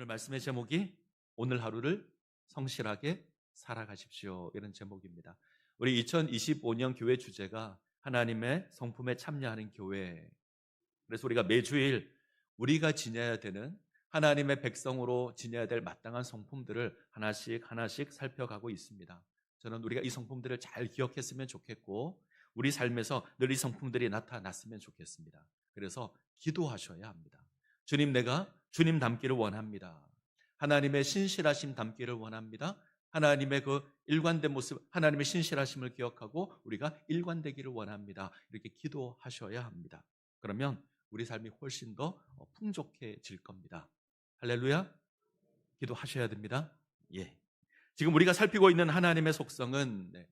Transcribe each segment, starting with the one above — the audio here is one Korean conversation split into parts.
오늘 말씀의 제목이 오늘 하루를 성실하게 살아가십시오. 이런 제목입니다. 우리 2025년 교회 주제가 하나님의 성품에 참여하는 교회. 그래서 우리가 매주일 우리가 지녀야 되는 하나님의 백성으로 지녀야 될 마땅한 성품들을 하나씩 하나씩 살펴가고 있습니다. 저는 우리가 이 성품들을 잘 기억했으면 좋겠고 우리 삶에서 늘 이 성품들이 나타났으면 좋겠습니다. 그래서 기도하셔야 합니다. 주님, 내가 주님 닮기를 원합니다. 하나님의 신실하심 닮기를 원합니다. 하나님의 그 일관된 모습, 하나님의 신실하심을 기억하고 우리가 일관되기를 원합니다. 이렇게 기도하셔야 합니다. 그러면 우리 삶이 훨씬 더 풍족해질 겁니다. 할렐루야. 기도하셔야 됩니다. 예. 지금 우리가 살피고 있는 하나님의 속성은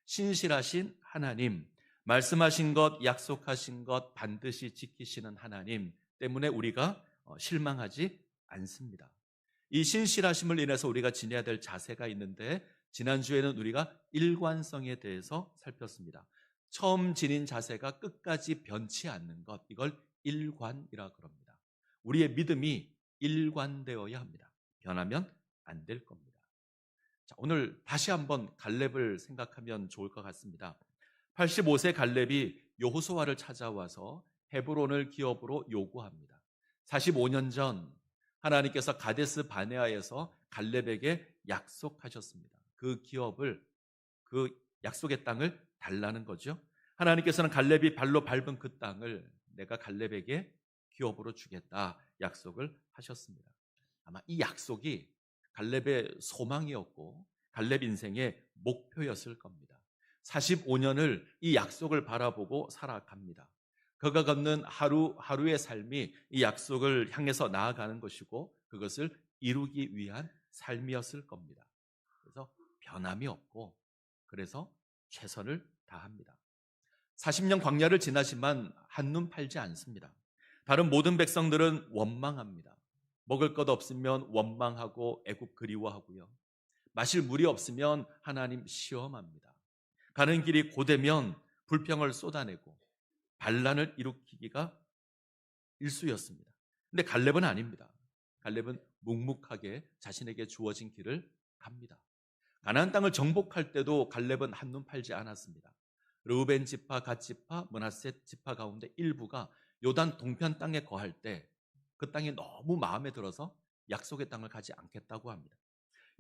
신실하신 하나님, 말씀하신 것, 약속하신 것 반드시 지키시는 하나님 때문에 우리가 실망하지 않습니다. 이 신실하심을 인해서 우리가 지녀야 될 자세가 있는데 지난주에는 우리가 일관성에 대해서 살폈습니다. 처음 지닌 자세가 끝까지 변치 않는 것, 이걸 일관이라 그럽니다. 우리의 믿음이 일관되어야 합니다. 변하면 안 될 겁니다. 자, 오늘 다시 한번 갈렙을 생각하면 좋을 것 같습니다. 85세 갈렙이 여호수아를 찾아와서 헤브론을 기업으로 요구합니다. 45년 전 하나님께서 가데스 바네아에서 갈렙에게 약속하셨습니다. 그 기업을, 그 약속의 땅을 달라는 거죠. 하나님께서는 갈렙이 발로 밟은 그 땅을 내가 갈렙에게 기업으로 주겠다 약속을 하셨습니다. 아마 이 약속이 갈렙의 소망이었고 갈렙 인생의 목표였을 겁니다. 45년을 이 약속을 바라보고 살아갑니다. 그가 걷는 하루하루의 삶이 이 약속을 향해서 나아가는 것이고 그것을 이루기 위한 삶이었을 겁니다. 그래서 변함이 없고 그래서 최선을 다합니다. 40년 광야를 지나지만 한눈 팔지 않습니다. 다른 모든 백성들은 원망합니다. 먹을 것 없으면 원망하고 애굽 그리워하고요. 마실 물이 없으면 하나님 시험합니다. 가는 길이 고되면 불평을 쏟아내고 반란을 일으키기가 일쑤였습니다. 근데 갈렙은 아닙니다. 갈렙은 묵묵하게 자신에게 주어진 길을 갑니다. 가나안 땅을 정복할 때도 갈렙은 한눈 팔지 않았습니다. 르우벤 지파, 갓 지파, 므낫세 지파 가운데 일부가 요단 동편 땅에 거할 때 그 땅이 너무 마음에 들어서 약속의 땅을 가지 않겠다고 합니다.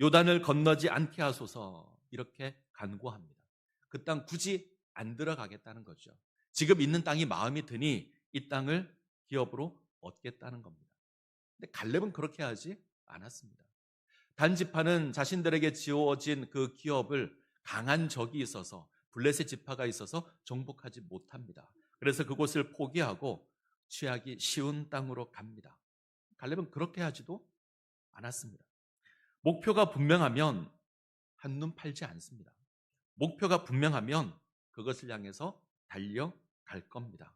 요단을 건너지 않게 하소서 이렇게 간구합니다. 그 땅 굳이 안 들어가겠다는 거죠. 지금 있는 땅이 마음이 드니 이 땅을 기업으로 얻겠다는 겁니다. 근데 갈렙은 그렇게 하지 않았습니다. 단 지파는 자신들에게 지어진 그 기업을 강한 적이 있어서 블레셋 지파가 있어서 정복하지 못합니다. 그래서 그곳을 포기하고 취하기 쉬운 땅으로 갑니다. 갈렙은 그렇게 하지도 않았습니다. 목표가 분명하면 한눈 팔지 않습니다. 목표가 분명하면 그것을 향해서 달려갈 겁니다.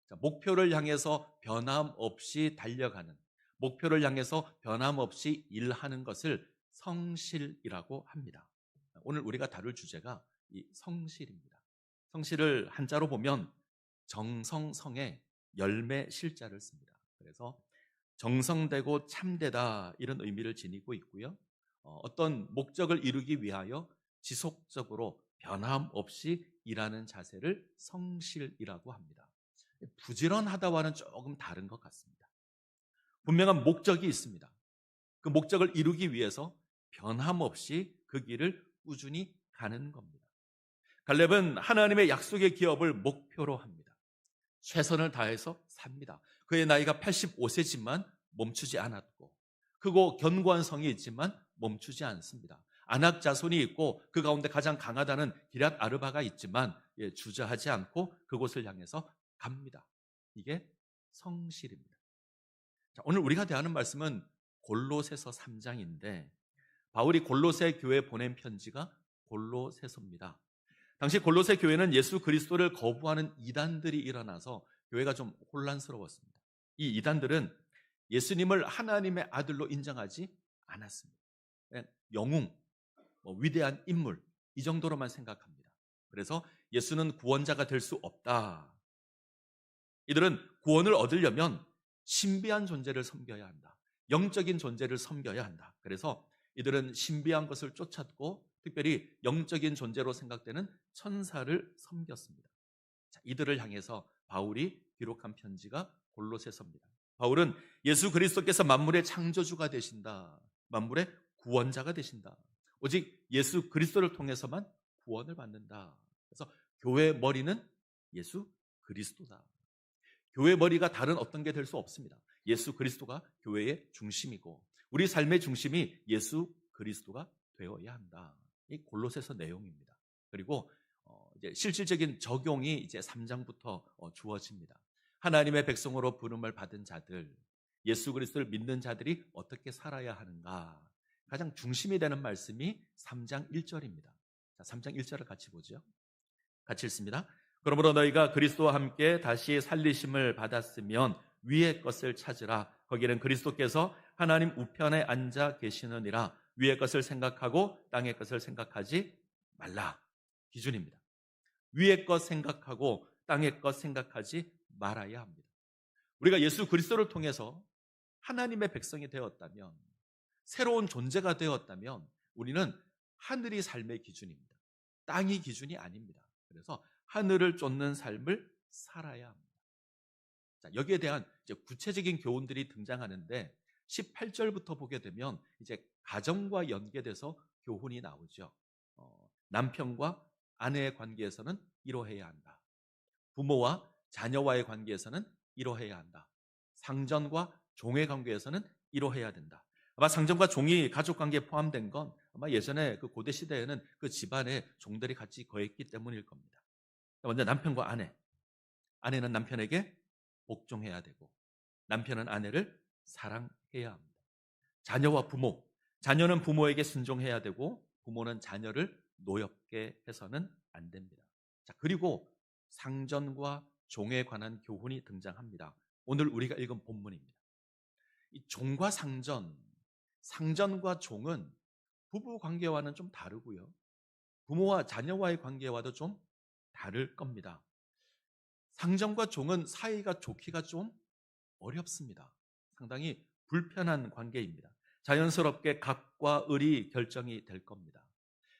자, 목표를 향해서 변함없이 달려가는, 목표를 향해서 변함없이 일하는 것을 성실이라고 합니다. 오늘 우리가 다룰 주제가 이 성실입니다. 성실을 한자로 보면 정성성에 열매 실자를 씁니다. 그래서 정성되고 참되다 이런 의미를 지니고 있고요. 어떤 목적을 이루기 위하여 지속적으로 변함없이 일하는 자세를 성실이라고 합니다. 부지런하다와는 조금 다른 것 같습니다. 분명한 목적이 있습니다. 그 목적을 이루기 위해서 변함없이 그 길을 꾸준히 가는 겁니다. 갈렙은 하나님의 약속의 기업을 목표로 합니다. 최선을 다해서 삽니다. 그의 나이가 85세지만 멈추지 않았고 크고 견고한 성이 있지만 멈추지 않습니다. 아낙 자손이 있고 그 가운데 가장 강하다는 기럇 아르바가 있지만 주저하지 않고 그곳을 향해서 갑니다. 이게 성실입니다. 자, 오늘 우리가 대하는 말씀은 골로새서 3장인데 바울이 골로새 교회에 보낸 편지가 골로새서입니다. 당시 골로새 교회는 예수 그리스도를 거부하는 이단들이 일어나서 교회가 좀 혼란스러웠습니다. 이 이단들은 예수님을 하나님의 아들로 인정하지 않았습니다. 그냥 영웅, 위대한 인물 이 정도로만 생각합니다. 그래서 예수는 구원자가 될 수 없다. 이들은 구원을 얻으려면 신비한 존재를 섬겨야 한다. 영적인 존재를 섬겨야 한다. 그래서 이들은 신비한 것을 쫓았고 특별히 영적인 존재로 생각되는 천사를 섬겼습니다. 자, 이들을 향해서 바울이 기록한 편지가 골로새서입니다. 바울은 예수 그리스도께서 만물의 창조주가 되신다. 만물의 구원자가 되신다. 오직 예수 그리스도를 통해서만 구원을 받는다. 그래서 교회의 머리는 예수 그리스도다. 교회의 머리가 다른 어떤 게 될 수 없습니다. 예수 그리스도가 교회의 중심이고 우리 삶의 중심이 예수 그리스도가 되어야 한다. 이 골로새서 내용입니다. 그리고 이제 실질적인 적용이 이제 3장부터 주어집니다. 하나님의 백성으로 부름을 받은 자들, 예수 그리스도를 믿는 자들이 어떻게 살아야 하는가? 가장 중심이 되는 말씀이 3장 1절입니다. 자, 3장 1절을 같이 보죠. 같이 읽습니다. 그러므로 너희가 그리스도와 함께 다시 살리심을 받았으면 위의 것을 찾으라. 거기는 그리스도께서 하나님 우편에 앉아 계시느니라. 위의 것을 생각하고 땅의 것을 생각하지 말라. 기준입니다. 위의 것 생각하고 땅의 것 생각하지 말아야 합니다. 우리가 예수 그리스도를 통해서 하나님의 백성이 되었다면, 새로운 존재가 되었다면 우리는 하늘이 삶의 기준입니다. 땅이 기준이 아닙니다. 그래서 하늘을 쫓는 삶을 살아야 합니다. 자, 여기에 대한 이제 구체적인 교훈들이 등장하는데 18절부터 보게 되면 이제 가정과 연계돼서 교훈이 나오죠. 남편과 아내의 관계에서는 이러해야 한다. 부모와 자녀와의 관계에서는 이러해야 한다. 상전과 종의 관계에서는 이러해야 된다. 아마 상전과 종이 가족 관계에 포함된 건 아마 예전에 그 고대 시대에는 그 집안에 종들이 같이 거했기 때문일 겁니다. 먼저 남편과 아내, 아내는 남편에게 복종해야 되고 남편은 아내를 사랑해야 합니다. 자녀와 부모, 자녀는 부모에게 순종해야 되고 부모는 자녀를 노엽게 해서는 안 됩니다. 자, 그리고 상전과 종에 관한 교훈이 등장합니다. 오늘 우리가 읽은 본문입니다. 이 종과 상전, 상전과 종은 부부 관계와는 좀 다르고요. 부모와 자녀와의 관계와도 좀 다를 겁니다. 상전과 종은 사이가 좋기가 좀 어렵습니다. 상당히 불편한 관계입니다. 자연스럽게 각과 을이 결정이 될 겁니다.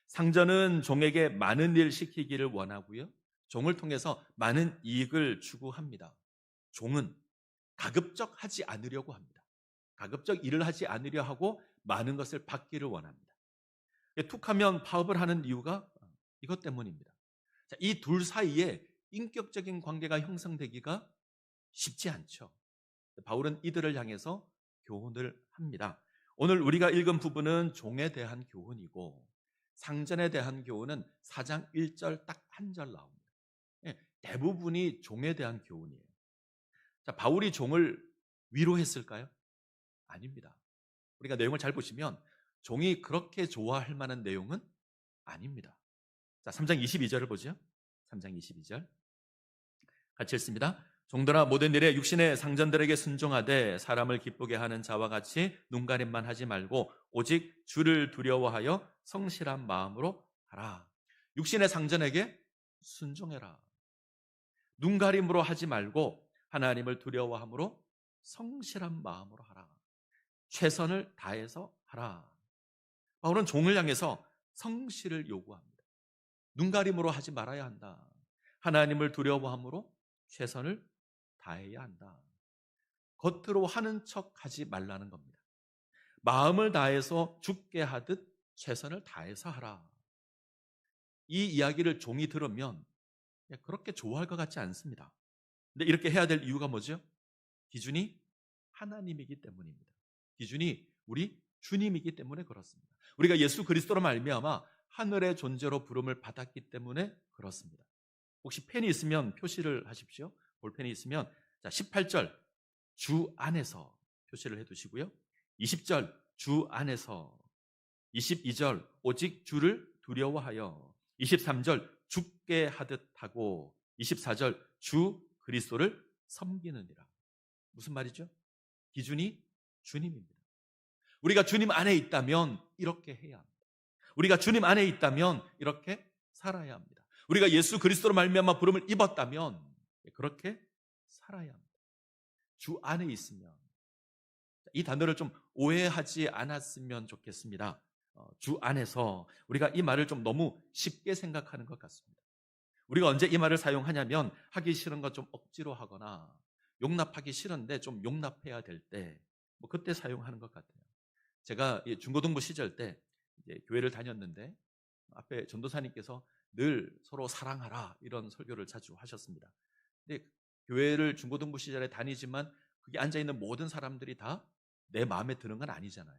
상전은 종에게 많은 일 시키기를 원하고요. 종을 통해서 많은 이익을 추구합니다. 종은 가급적 하지 않으려고 합니다. 가급적 일을 하지 않으려 하고 많은 것을 받기를 원합니다. 툭하면 파업을 하는 이유가 이것 때문입니다. 이 둘 사이에 인격적인 관계가 형성되기가 쉽지 않죠. 바울은 이들을 향해서 교훈을 합니다. 오늘 우리가 읽은 부분은 종에 대한 교훈이고 상전에 대한 교훈은 4장 1절 딱 한 절 나옵니다. 대부분이 종에 대한 교훈이에요. 자, 바울이 종을 위로했을까요? 아닙니다. 우리가 내용을 잘 보시면 종이 그렇게 좋아할 만한 내용은 아닙니다. 자, 3장 22절을 보죠. 3장 22절 같이 읽습니다. 종들아 모든 일에 육신의 상전들에게 순종하되 사람을 기쁘게 하는 자와 같이 눈가림만 하지 말고 오직 주를 두려워하여 성실한 마음으로 하라. 육신의 상전에게 순종해라. 눈가림으로 하지 말고 하나님을 두려워함으로 성실한 마음으로 하라. 최선을 다해서 하라. 바울은 종을 향해서 성실을 요구합니다. 눈가림으로 하지 말아야 한다. 하나님을 두려워함으로 최선을 다해야 한다. 겉으로 하는 척 하지 말라는 겁니다. 마음을 다해서 죽게 하듯 최선을 다해서 하라. 이 이야기를 종이 들으면 그렇게 좋아할 것 같지 않습니다. 근데 이렇게 해야 될 이유가 뭐죠? 기준이 하나님이기 때문입니다. 기준이 우리 주님이기 때문에 그렇습니다. 우리가 예수 그리스도로 말미암아 하늘의 존재로 부름을 받았기 때문에 그렇습니다. 혹시 펜이 있으면 표시를 하십시오. 볼펜이 있으면 자, 18절 주 안에서 표시를 해두시고요. 20절 주 안에서, 22절 오직 주를 두려워하여, 23절 죽게 하듯 하고, 24절 주 그리스도를 섬기느니라. 무슨 말이죠? 기준이 주님입니다. 우리가 주님 안에 있다면 이렇게 해야 합니다. 우리가 주님 안에 있다면 이렇게 살아야 합니다. 우리가 예수 그리스도로 말미암아 부름을 입었다면 그렇게 살아야 합니다. 주 안에 있으면 이 단어를 좀 오해하지 않았으면 좋겠습니다. 주 안에서 우리가 이 말을 좀 너무 쉽게 생각하는 것 같습니다. 우리가 언제 이 말을 사용하냐면 하기 싫은 거 좀 억지로 하거나 용납하기 싫은데 좀 용납해야 될 때, 그때 사용하는 것 같아요. 제가 중고등부 시절 때 이제 교회를 다녔는데 앞에 전도사님께서 늘 서로 사랑하라 이런 설교를 자주 하셨습니다. 근데 교회를 중고등부 시절에 다니지만 그게 앉아있는 모든 사람들이 다 내 마음에 드는 건 아니잖아요.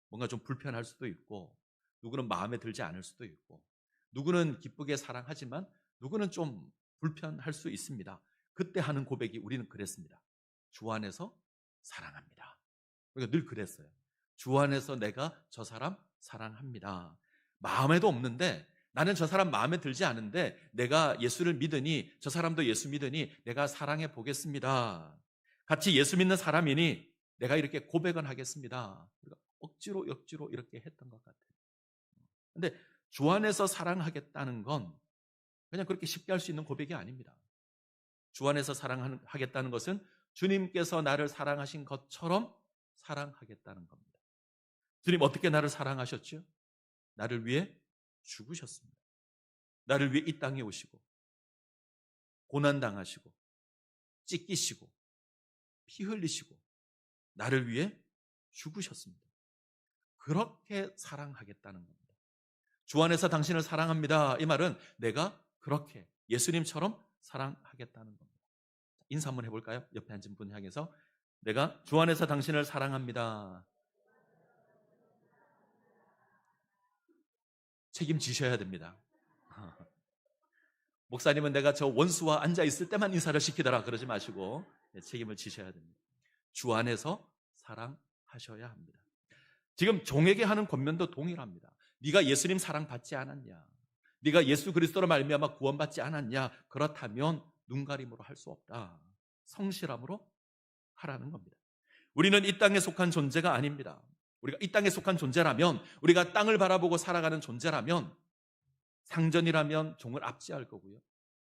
뭔가 좀 불편할 수도 있고, 누구는 마음에 들지 않을 수도 있고, 누구는 기쁘게 사랑하지만 누구는 좀 불편할 수 있습니다. 그때 하는 고백이 우리는 그랬습니다. 주 안에서 사랑합니다. 우리가 늘 그랬어요. 주 안에서 내가 저 사람 사랑합니다. 마음에도 없는데, 나는 저 사람 마음에 들지 않은데 내가 예수를 믿으니 저 사람도 예수 믿으니 내가 사랑해 보겠습니다. 같이 예수 믿는 사람이니 내가 이렇게 고백은 하겠습니다. 억지로 이렇게 했던 것 같아요. 근데 주 안에서 사랑하겠다는 건 그냥 그렇게 쉽게 할 수 있는 고백이 아닙니다. 주 안에서 사랑하겠다는 것은 주님께서 나를 사랑하신 것처럼 사랑하겠다는 겁니다. 주님 어떻게 나를 사랑하셨죠? 나를 위해 죽으셨습니다. 나를 위해 이 땅에 오시고 고난당하시고 찢기시고 피 흘리시고 나를 위해 죽으셨습니다. 그렇게 사랑하겠다는 겁니다. 주 안에서 당신을 사랑합니다. 이 말은 내가 그렇게 예수님처럼 사랑하겠다는 겁니다. 인사 한번 해볼까요? 옆에 앉은 분 향해서 내가 주 안에서 당신을 사랑합니다. 책임지셔야 됩니다. 목사님은 내가 저 원수와 앉아있을 때만 인사를 시키더라 그러지 마시고 책임을 지셔야 됩니다. 주 안에서 사랑하셔야 합니다. 지금 종에게 하는 권면도 동일합니다. 네가 예수님 사랑받지 않았냐? 네가 예수 그리스도로 말미암아 구원받지 않았냐? 그렇다면 눈가림으로 할 수 없다. 성실함으로 하라는 겁니다. 우리는 이 땅에 속한 존재가 아닙니다. 우리가 이 땅에 속한 존재라면, 우리가 땅을 바라보고 살아가는 존재라면 상전이라면 종을 압제할 거고요,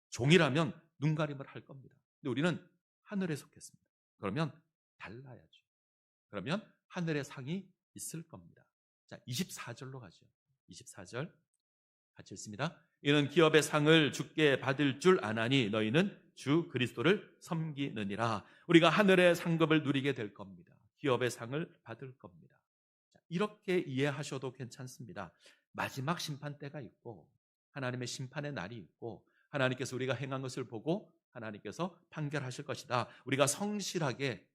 종이라면 눈가림을 할 겁니다. 근데 우리는 하늘에 속했습니다. 그러면 달라야죠. 그러면 하늘의 상이 있을 겁니다. 자, 24절로 가죠. 24절 같이 읽습니다. 이는 기업의 상을 주께 받을 줄 아나니 너희는 주 그리스도를 섬기느니라. 우리가 하늘의 상급을 누리게 될 겁니다. 기업의 상을 받을 겁니다. 자, 이렇게 이해하셔도 괜찮습니다. 마지막 심판 때가 있고 하나님의 심판의 날이 있고 하나님께서 우리가 행한 것을 보고 하나님께서 판결하실 것이다. 우리가 성실하게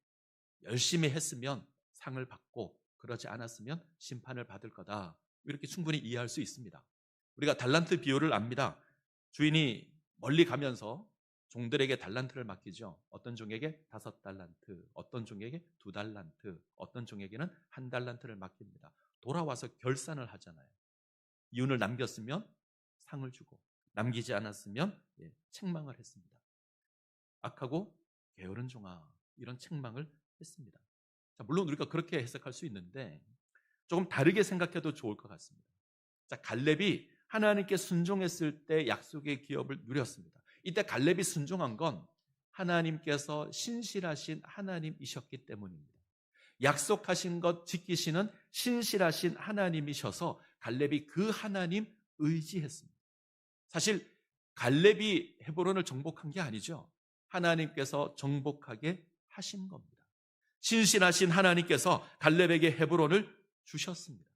열심히 했으면 상을 받고 그러지 않았으면 심판을 받을 거다. 이렇게 충분히 이해할 수 있습니다. 우리가 달란트 비유를 압니다. 주인이 멀리 가면서 종들에게 달란트를 맡기죠. 어떤 종에게 5달란트, 어떤 종에게 2달란트, 어떤 종에게는 1달란트를 맡깁니다. 돌아와서 결산을 하잖아요. 이윤을 남겼으면 상을 주고 남기지 않았으면 책망을 했습니다. 악하고 게으른 종아, 이런 책망을 했습니다. 자, 물론 우리가 그렇게 해석할 수 있는데 조금 다르게 생각해도 좋을 것 같습니다. 자, 갈렙이 하나님께 순종했을 때 약속의 기업을 누렸습니다. 이때 갈렙이 순종한 건 하나님께서 신실하신 하나님이셨기 때문입니다. 약속하신 것 지키시는 신실하신 하나님이셔서 갈렙이 그 하나님 의지했습니다. 사실 갈렙이 헤브론을 정복한 게 아니죠. 하나님께서 정복하게 하신 겁니다. 신실하신 하나님께서 갈렙에게 헤브론을 주셨습니다.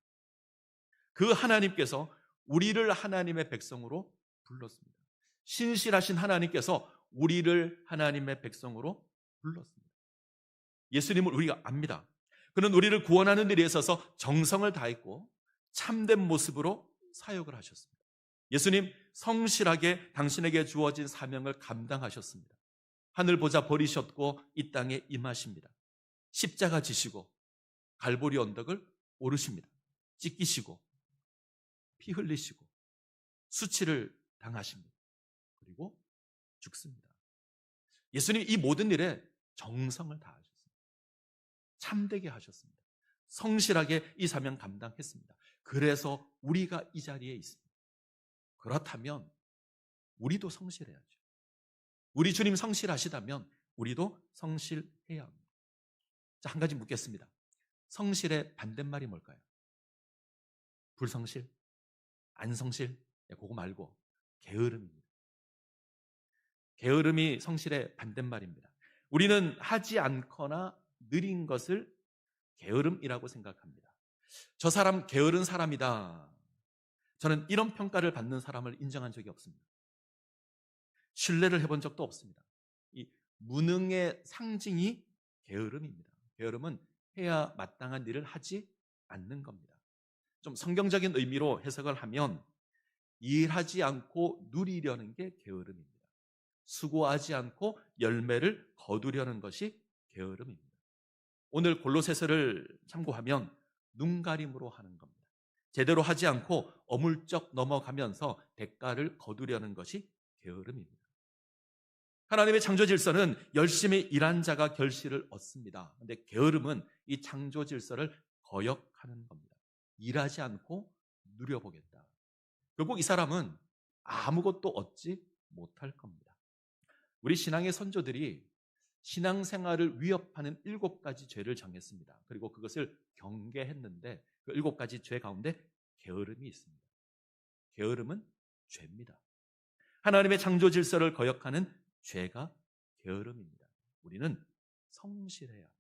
그 하나님께서 우리를 하나님의 백성으로 불렀습니다. 신실하신 하나님께서 우리를 하나님의 백성으로 불렀습니다. 예수님을 우리가 압니다. 그는 우리를 구원하는 일에 있어서 정성을 다했고 참된 모습으로 사역을 하셨습니다. 예수님 성실하게 당신에게 주어진 사명을 감당하셨습니다. 하늘 보자 버리셨고 이 땅에 임하십니다. 십자가 지시고 갈보리 언덕을 오르십니다. 찢기시고 피 흘리시고 수치를 당하십니다. 그리고 죽습니다. 예수님 이 모든 일에 정성을 다하셨습니다. 참되게 하셨습니다. 성실하게 이 사명 감당했습니다. 그래서 우리가 이 자리에 있습니다. 그렇다면 우리도 성실해야죠. 우리 주님 성실하시다면 우리도 성실해야 합니다. 자, 한 가지 묻겠습니다. 성실의 반대말이 뭘까요? 불성실? 안성실? 그거 말고 게으름입니다. 게으름이 성실의 반대말입니다. 우리는 하지 않거나 느린 것을 게으름이라고 생각합니다. 저 사람 게으른 사람이다. 저는 이런 평가를 받는 사람을 인정한 적이 없습니다. 신뢰를 해본 적도 없습니다. 이 무능의 상징이 게으름입니다. 게으름은 해야 마땅한 일을 하지 않는 겁니다. 좀 성경적인 의미로 해석을 하면 일하지 않고 누리려는 게 게으름입니다. 수고하지 않고 열매를 거두려는 것이 게으름입니다. 오늘 골로새서를 참고하면 눈가림으로 하는 겁니다. 제대로 하지 않고 어물쩍 넘어가면서 대가를 거두려는 것이 게으름입니다. 하나님의 창조 질서는 열심히 일한 자가 결실을 얻습니다. 그런데 게으름은 이 창조 질서를 거역하는 겁니다. 일하지 않고 누려보겠다. 결국 이 사람은 아무것도 얻지 못할 겁니다. 우리 신앙의 선조들이 신앙생활을 위협하는 7가지 죄를 정했습니다. 그리고 그것을 경계했는데 그 7가지 죄 가운데 게으름이 있습니다. 게으름은 죄입니다. 하나님의 창조 질서를 거역하는 죄가 게으름입니다. 우리는 성실해야 합니다.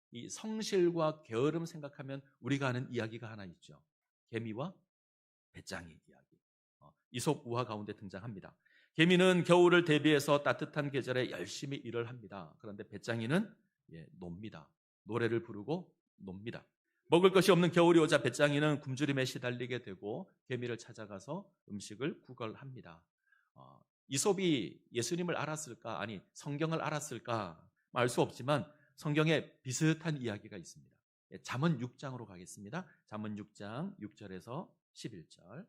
이 성실과 게으름 생각하면 우리가 아는 이야기가 하나 있죠. 개미와 배짱이 이야기. 이솝 우화 가운데 등장합니다. 개미는 겨울을 대비해서 따뜻한 계절에 열심히 일을 합니다. 그런데 배짱이는 놉니다. 노래를 부르고 놉니다. 먹을 것이 없는 겨울이 오자 배짱이는 굶주림에 시달리게 되고 개미를 찾아가서 음식을 구걸합니다. 이솝이 예수님을 알았을까? 아니 성경을 알았을까? 알 수 없지만 성경에 비슷한 이야기가 있습니다. 잠언 6장으로 가겠습니다. 잠언 6장 6절에서 11절.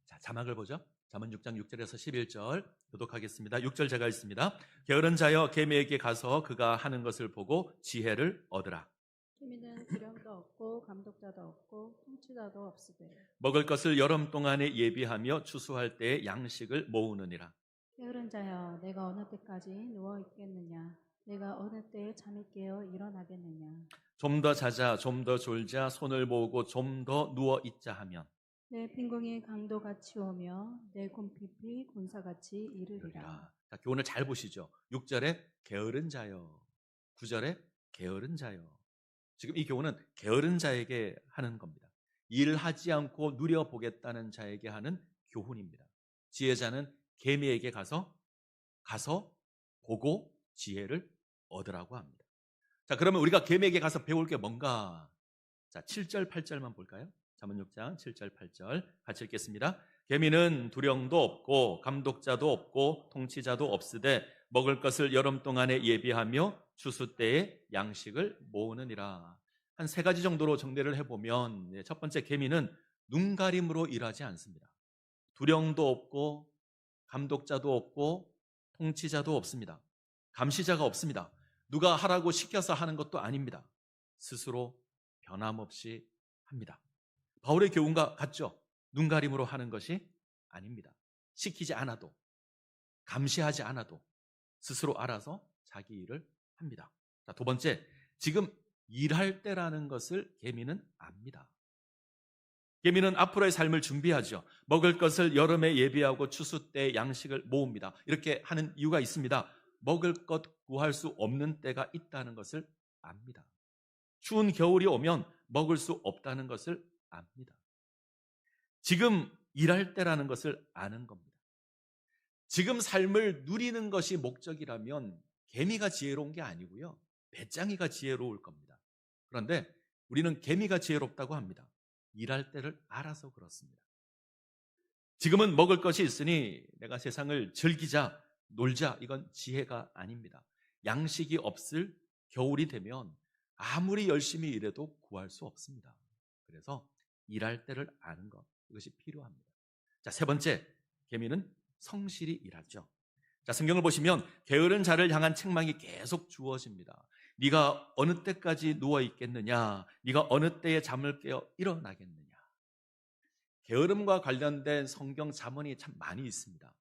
자, 자막을 보죠. 잠언 6장 6절에서 11절 교독하겠습니다. 6절 제가 읽습니다. 게으른 자여 개미에게 가서 그가 하는 것을 보고 지혜를 얻으라. 개미는 두령도 없고 감독자도 없고 통치자도 없으되 먹을 것을 여름 동안에 예비하며 추수할 때에 양식을 모으느니라. 게으른 자여 내가 어느 때까지 누워 있겠느냐 내가 어느 때에 잠이 깨어 일어나겠느냐 좀 더 자자 좀 더 졸자 손을 모으고 좀 더 누워 있자 하면 내 빈궁이 강도같이 오며 내 곰핍이 군사같이 이르리라. 자, 교훈을 잘 보시죠. 6절에 게으른 자여, 9절에 게으른 자여. 지금 이 교훈은 게으른 자에게 하는 겁니다. 일하지 않고 누려보겠다는 자에게 하는 교훈입니다. 지혜자는 개미에게 가서 보고 지혜를 얻으라고 합니다. 자, 그러면 우리가 개미에게 가서 배울 게 뭔가? 자, 7절, 8절만 볼까요? 잠언 6장 7절, 8절 같이 읽겠습니다. 개미는 두령도 없고 감독자도 없고 통치자도 없으되 먹을 것을 여름 동안에 예비하며 추수 때에 양식을 모으느니라. 한 3가지 정도로 정리를 해보면 첫 번째, 개미는 눈가림으로 일하지 않습니다. 두령도 없고 감독자도 없고 통치자도 없습니다. 감시자가 없습니다. 누가 하라고 시켜서 하는 것도 아닙니다. 스스로 변함없이 합니다. 바울의 교훈과 같죠? 눈가림으로 하는 것이 아닙니다. 시키지 않아도, 감시하지 않아도 스스로 알아서 자기 일을 합니다. 자, 2번째, 지금 일할 때라는 것을 개미는 압니다. 개미는 앞으로의 삶을 준비하죠. 먹을 것을 여름에 예비하고 추수 때 양식을 모읍니다. 이렇게 하는 이유가 있습니다. 먹을 것 구할 수 없는 때가 있다는 것을 압니다. 추운 겨울이 오면 먹을 수 없다는 것을 압니다. 지금 일할 때라는 것을 아는 겁니다. 지금 삶을 누리는 것이 목적이라면 개미가 지혜로운 게 아니고요. 배짱이가 지혜로울 겁니다. 그런데 우리는 개미가 지혜롭다고 합니다. 일할 때를 알아서 그렇습니다. 지금은 먹을 것이 있으니 내가 세상을 즐기자, 놀자, 이건 지혜가 아닙니다. 양식이 없을 겨울이 되면 아무리 열심히 일해도 구할 수 없습니다. 그래서 일할 때를 아는 것, 이것이 필요합니다. 자, 3번째, 개미는 성실히 일하죠. 자, 성경을 보시면 게으른 자를 향한 책망이 계속 주어집니다. 네가 어느 때까지 누워 있겠느냐? 네가 어느 때에 잠을 깨어 일어나겠느냐? 게으름과 관련된 성경 잠언이 참 많이 있습니다.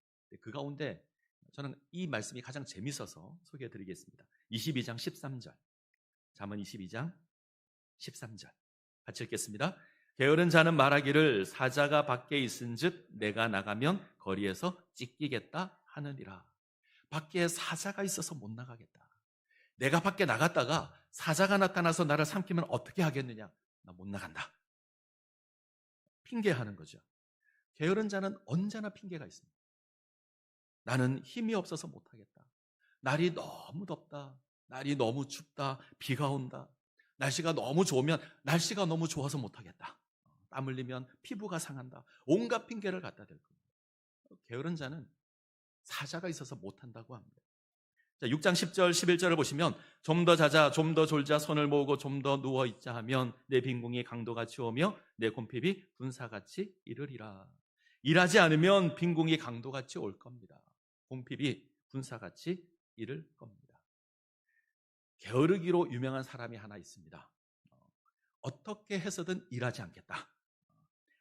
그 가운데 저는 이 말씀이 가장 재밌어서 소개해드리겠습니다. 22장 13절. 잠언 22장 13절. 같이 읽겠습니다. 게으른 자는 말하기를 사자가 밖에 있은즉 내가 나가면 거리에서 찢기겠다 하느니라. 밖에 사자가 있어서 못 나가겠다. 내가 밖에 나갔다가 사자가 나타나서 나를 삼키면 어떻게 하겠느냐? 나 못 나간다. 핑계하는 거죠. 게으른 자는 언제나 핑계가 있습니다. 나는 힘이 없어서 못하겠다. 날이 너무 덥다. 날이 너무 춥다. 비가 온다. 날씨가 너무 좋으면 날씨가 너무 좋아서 못하겠다. 땀 흘리면 피부가 상한다. 온갖 핑계를 갖다 댈 겁니다. 게으른 자는 사자가 있어서 못한다고 합니다. 자, 6장 10절 11절을 보시면 좀 더 자자 좀 더 졸자 손을 모으고 좀 더 누워있자 하면 내 빈궁이 강도같이 오며 내 곰핍이 군사같이 이르리라. 일하지 않으면 빈궁이 강도같이 올 겁니다. 곰핍이 군사같이 이를 겁니다. 게으르기로 유명한 사람이 하나 있습니다. 어떻게 해서든 일하지 않겠다.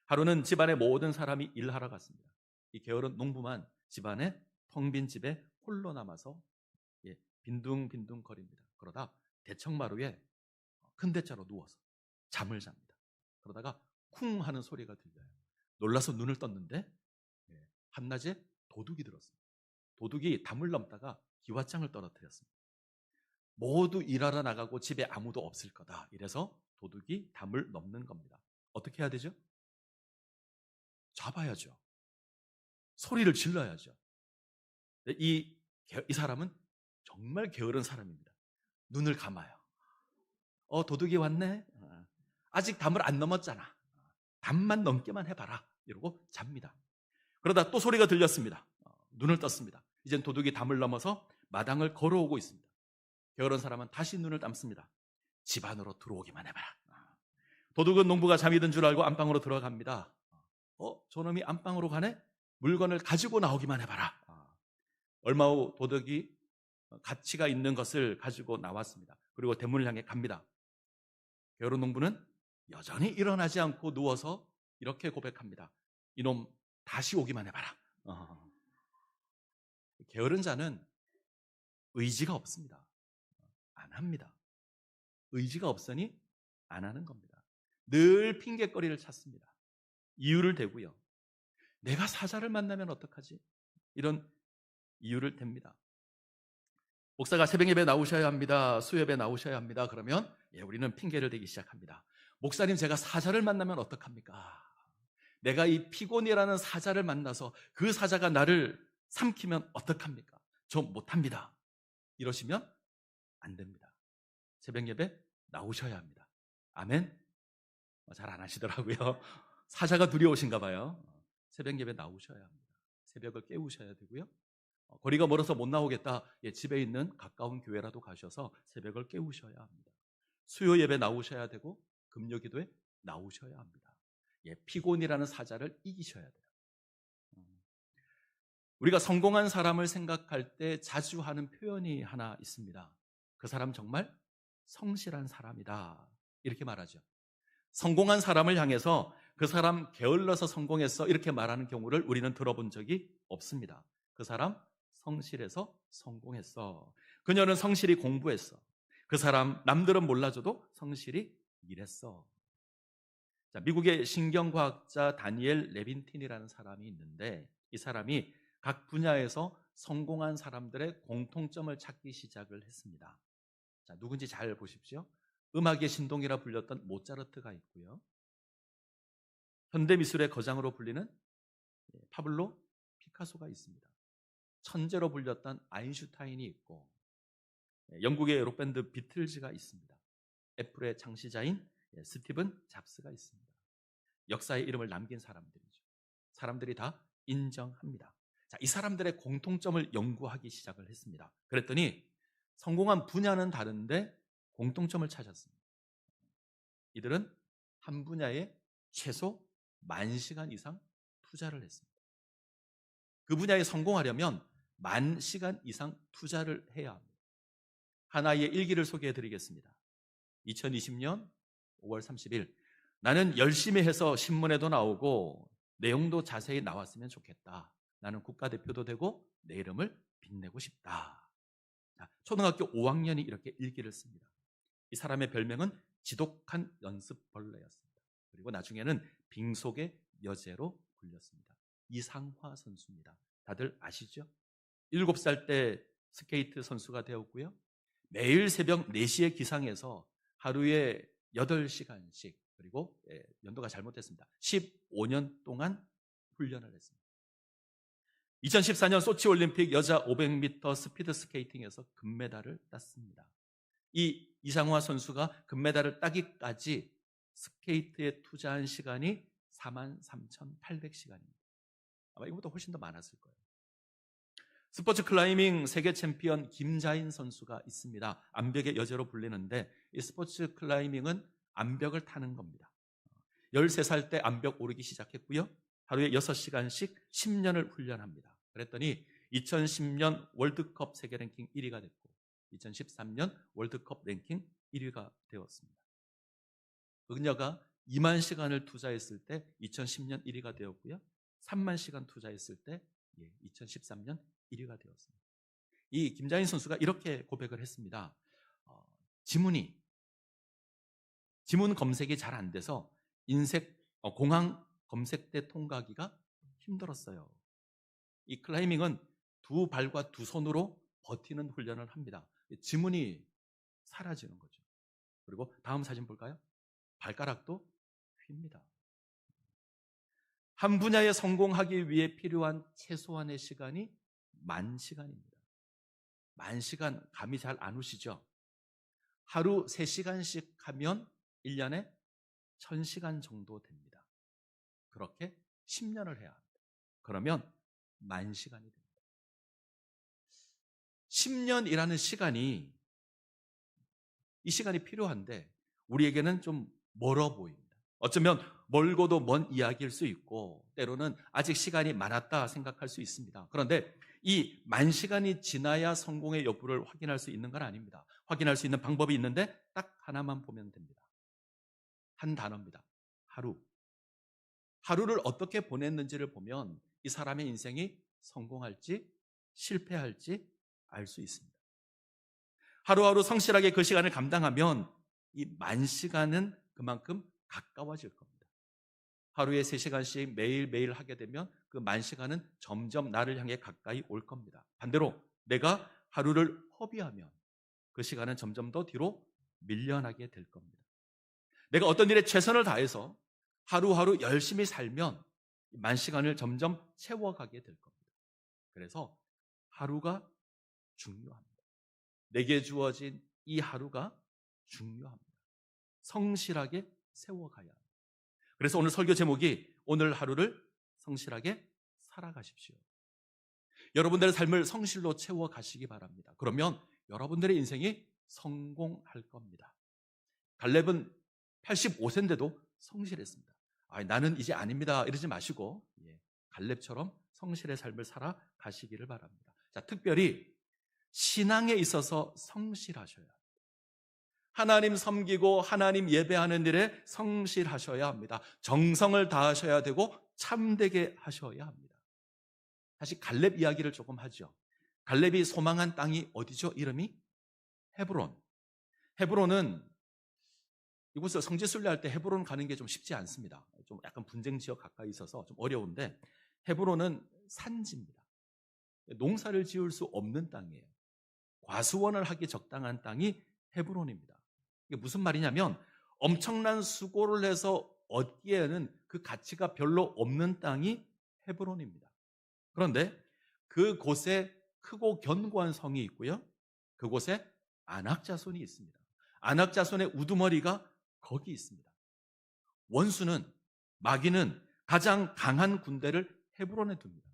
하루는 집안의 모든 사람이 일하러 갔습니다. 이 게으른 농부만 집안에 텅 빈 집에 홀로 남아서 빈둥빈둥 거립니다. 그러다 대청마루에 큰 대자로 누워서 잠을 잡니다. 그러다가 쿵 하는 소리가 들려요. 놀라서 눈을 떴는데 한낮에 도둑이 들었습니다. 도둑이 담을 넘다가 기와장을 떨어뜨렸습니다. 모두 일하러 나가고 집에 아무도 없을 거다. 이래서 도둑이 담을 넘는 겁니다. 어떻게 해야 되죠? 잡아야죠. 소리를 질러야죠. 이 사람은 정말 게으른 사람입니다. 눈을 감아요. 도둑이 왔네? 아직 담을 안 넘었잖아. 담만 넘기만 해봐라. 이러고 잡니다. 그러다 또 소리가 들렸습니다. 눈을 떴습니다. 이젠 도둑이 담을 넘어서 마당을 걸어오고 있습니다. 게으른 사람은 다시 눈을 감습니다. 집 안으로 들어오기만 해봐라. 도둑은 농부가 잠이 든 줄 알고 안방으로 들어갑니다. 저놈이 안방으로 가네? 물건을 가지고 나오기만 해봐라. 얼마 후 도둑이 가치가 있는 것을 가지고 나왔습니다. 그리고 대문을 향해 갑니다. 게으른 농부는 여전히 일어나지 않고 누워서 이렇게 고백합니다. 이놈 다시 오기만 해봐라. 게으른 자는 의지가 없습니다. 안 합니다. 의지가 없으니 안 하는 겁니다. 늘 핑계거리를 찾습니다. 이유를 대고요. 내가 사자를 만나면 어떡하지? 이런 이유를 댑니다. 목사가 새벽 예배 나오셔야 합니다. 수요예배 나오셔야 합니다. 그러면 우리는 핑계를 대기 시작합니다. 목사님, 제가 사자를 만나면 어떡합니까? 내가 이 피곤이라는 사자를 만나서 그 사자가 나를 삼키면 어떡합니까? 저 못합니다. 이러시면 안 됩니다. 새벽 예배 나오셔야 합니다. 아멘? 잘 안 하시더라고요. 사자가 두려우신가 봐요. 새벽 예배 나오셔야 합니다. 새벽을 깨우셔야 되고요. 거리가 멀어서 못 나오겠다. 집에 있는 가까운 교회라도 가셔서 새벽을 깨우셔야 합니다. 수요 예배 나오셔야 되고 금요 기도에 나오셔야 합니다. 피곤이라는 사자를 이기셔야 돼요. 우리가 성공한 사람을 생각할 때 자주 하는 표현이 하나 있습니다. 그 사람 정말 성실한 사람이다. 이렇게 말하죠. 성공한 사람을 향해서 그 사람 게을러서 성공했어 이렇게 말하는 경우를 우리는 들어본 적이 없습니다. 그 사람 성실해서 성공했어. 그녀는 성실히 공부했어. 그 사람 남들은 몰라줘도 성실히 일했어. 자, 미국의 신경과학자 다니엘 레빈틴이라는 사람이 있는데 이 사람이 각 분야에서 성공한 사람들의 공통점을 찾기 시작을 했습니다. 자, 누군지 잘 보십시오. 음악의 신동이라 불렸던 모차르트가 있고요. 현대미술의 거장으로 불리는 파블로 피카소가 있습니다. 천재로 불렸던 아인슈타인이 있고 영국의 록밴드 비틀즈가 있습니다. 애플의 창시자인 스티븐 잡스가 있습니다. 역사의 이름을 남긴 사람들이죠. 사람들이 다 인정합니다. 자, 이 사람들의 공통점을 연구하기 시작을 했습니다. 그랬더니 성공한 분야는 다른데 공통점을 찾았습니다. 이들은 한 분야에 최소 10,000시간 이상 투자를 했습니다. 그 분야에 성공하려면 10,000시간 이상 투자를 해야 합니다. 하나의 일기를 소개해 드리겠습니다. 2020년 5월 30일 나는 열심히 해서 신문에도 나오고 내용도 자세히 나왔으면 좋겠다. 나는 국가대표도 되고 내 이름을 빛내고 싶다. 자, 초등학교 5학년이 이렇게 일기를 씁니다. 이 사람의 별명은 지독한 연습벌레였습니다. 그리고 나중에는 빙속의 여제로 불렸습니다. 이상화 선수입니다. 다들 아시죠? 7살 때 스케이트 선수가 되었고요. 매일 새벽 4시에 기상해서 하루에 8시간씩, 그리고 연도가 잘못됐습니다. 15년 동안 훈련을 했습니다. 2014년 소치 올림픽 여자 500m 스피드 스케이팅에서 금메달을 땄습니다. 이 이상화 선수가 금메달을 따기까지 스케이트에 투자한 시간이 43,800시간입니다. 아마 이것보다 훨씬 더 많았을 거예요. 스포츠 클라이밍 세계 챔피언 김자인 선수가 있습니다. 암벽의 여제로 불리는데 이 스포츠 클라이밍은 암벽을 타는 겁니다. 13살 때 암벽 오르기 시작했고요. 하루에 6시간씩 10년을 훈련합니다. 그랬더니 2010년 월드컵 세계 랭킹 1위가 됐고 2013년 월드컵 랭킹 1위가 되었습니다. 그녀가 2만 시간을 투자했을 때 2010년 1위가 되었고요. 3만 시간 투자했을 때 2013년 1위가 되었습니다. 이 김자인 선수가 이렇게 고백을 했습니다. 지문 검색이 잘 안 돼서 공항 검색대 통과하기가 힘들었어요. 이 클라이밍은 두 발과 두 손으로 버티는 훈련을 합니다. 지문이 사라지는 거죠. 그리고 다음 사진 볼까요? 발가락도 휩니다. 한 분야에 성공하기 위해 필요한 최소한의 시간이 10,000시간입니다. 10,000시간 감이 잘 안 오시죠? 하루 3시간씩 하면 1년에 1,000시간 정도 됩니다. 그렇게 10년을 해야 합니다. 그러면 10,000시간이 됩니다. 10년이라는 시간이, 이 시간이 필요한데 우리에게는 좀 멀어 보입니다. 어쩌면 멀고도 먼 이야기일 수 있고 때로는 아직 시간이 많았다 생각할 수 있습니다. 그런데 이 10,000시간이 지나야 성공의 여부를 확인할 수 있는 건 아닙니다. 확인할 수 있는 방법이 있는데 딱 하나만 보면 됩니다. 한 단어입니다. 하루. 하루를 어떻게 보냈는지를 보면 이 사람의 인생이 성공할지 실패할지 알 수 있습니다. 하루하루 성실하게 그 시간을 감당하면 이 10,000시간은 그만큼 가까워질 겁니다. 하루에 3시간씩 매일매일 하게 되면 그 10,000시간은 점점 나를 향해 가까이 올 겁니다. 반대로 내가 하루를 허비하면 그 시간은 점점 더 뒤로 밀려나게 될 겁니다. 내가 어떤 일에 최선을 다해서 하루하루 열심히 살면 10,000시간을 점점 채워가게 될 겁니다. 그래서 하루가 중요합니다. 내게 주어진 이 하루가 중요합니다. 성실하게 세워가야 합니다. 그래서 오늘 설교 제목이 오늘 하루를 성실하게 살아가십시오. 여러분들의 삶을 성실로 채워가시기 바랍니다. 그러면 여러분들의 인생이 성공할 겁니다. 갈렙은 85세인데도 성실했습니다. 나는 이제 아닙니다 이러지 마시고 갈렙처럼 성실의 삶을 살아가시기를 바랍니다. 자, 특별히 신앙에 있어서 성실하셔야 합니다. 하나님 섬기고 하나님 예배하는 일에 성실하셔야 합니다. 정성을 다하셔야 되고 참되게 하셔야 합니다. 다시 갈렙 이야기를 조금 하죠. 갈렙이 소망한 땅이 어디죠? 이름이 헤브론. 헤브론은 이곳을 성지순례할 때 헤브론 가는 게 좀 쉽지 않습니다. 좀 약간 분쟁 지역 가까이 있어서 좀 어려운데 헤브론은 산지입니다. 농사를 지을 수 없는 땅이에요. 과수원을 하기 적당한 땅이 헤브론입니다. 이게 무슨 말이냐면 엄청난 수고를 해서 얻기에는 그 가치가 별로 없는 땅이 헤브론입니다. 그런데 그곳에 크고 견고한 성이 있고요. 그곳에 안악자손이 있습니다. 안악자손의 우두머리가 거기 있습니다. 원수는, 마귀는 가장 강한 군대를 헤브론에 둡니다.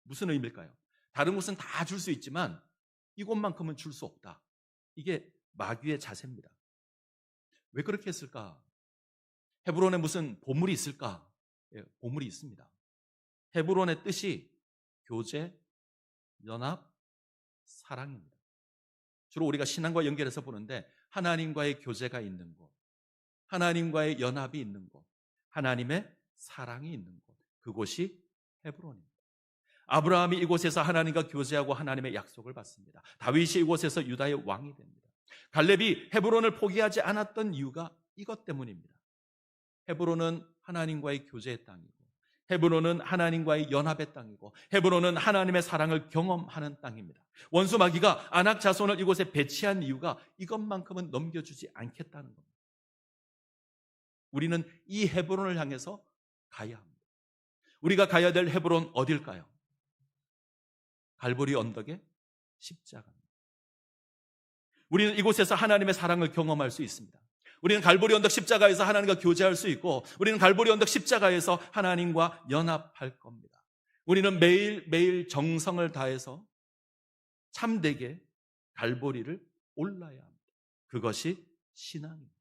무슨 의미일까요? 다른 곳은 다 줄 수 있지만 이곳만큼은 줄 수 없다. 이게 마귀의 자세입니다. 왜 그렇게 했을까? 헤브론에 무슨 보물이 있을까? 보물이 있습니다. 헤브론의 뜻이 교제, 연합, 사랑입니다. 주로 우리가 신앙과 연결해서 보는데 하나님과의 교제가 있는 곳, 하나님과의 연합이 있는 곳, 하나님의 사랑이 있는 곳, 그곳이 헤브론입니다. 아브라함이 이곳에서 하나님과 교제하고 하나님의 약속을 받습니다. 다윗이 이곳에서 유다의 왕이 됩니다. 갈렙이 헤브론을 포기하지 않았던 이유가 이것 때문입니다. 헤브론은 하나님과의 교제의 땅이고, 헤브론은 하나님과의 연합의 땅이고, 헤브론은 하나님의 사랑을 경험하는 땅입니다. 원수 마귀가 아낙 자손을 이곳에 배치한 이유가 이것만큼은 넘겨주지 않겠다는 겁니다. 우리는 이 헤브론을 향해서 가야 합니다. 우리가 가야 될 헤브론 어딜까요? 갈보리 언덕의 십자가입니다. 우리는 이곳에서 하나님의 사랑을 경험할 수 있습니다. 우리는 갈보리 언덕 십자가에서 하나님과 교제할 수 있고, 우리는 갈보리 언덕 십자가에서 하나님과 연합할 겁니다. 우리는 매일매일 정성을 다해서 참되게 갈보리를 올라야 합니다. 그것이 신앙입니다.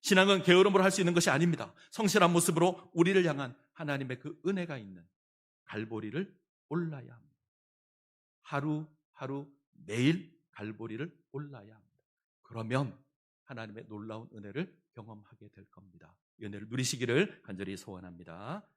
신앙은 게으름으로 할 수 있는 것이 아닙니다. 성실한 모습으로 우리를 향한 하나님의 그 은혜가 있는 갈보리를 올라야 합니다. 하루하루 매일 갈보리를 올라야 합니다. 그러면 하나님의 놀라운 은혜를 경험하게 될 겁니다. 이 은혜를 누리시기를 간절히 소원합니다.